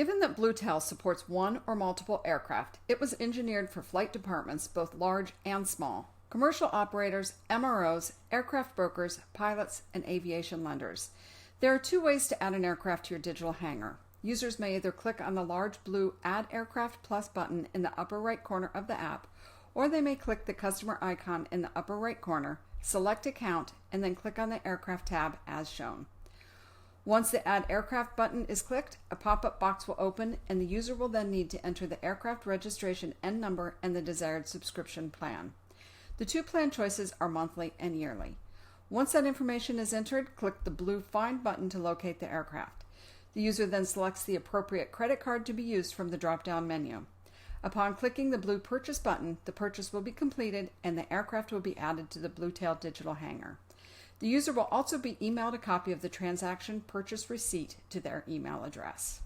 Given that Bluetail supports one or multiple aircraft, it was engineered for flight departments both large and small, commercial operators, MROs, aircraft brokers, pilots, and aviation lenders. There are two ways to add an aircraft to your digital hangar. Users may either click on the large blue Add Aircraft Plus button in the upper right corner of the app, or they may click the customer icon in the upper right corner, select Account, and then click on the Aircraft tab as shown. Once the Add Aircraft button is clicked, a pop-up box will open and the user will then need to enter the aircraft registration N number and the desired subscription plan. The two plan choices are monthly and yearly. Once that information is entered, click the blue Find button to locate the aircraft. The user then selects the appropriate credit card to be used from the drop-down menu. Upon clicking the blue Purchase button, the purchase will be completed and the aircraft will be added to the Bluetail digital hangar. The user will also be emailed a copy of the transaction purchase receipt to their email address.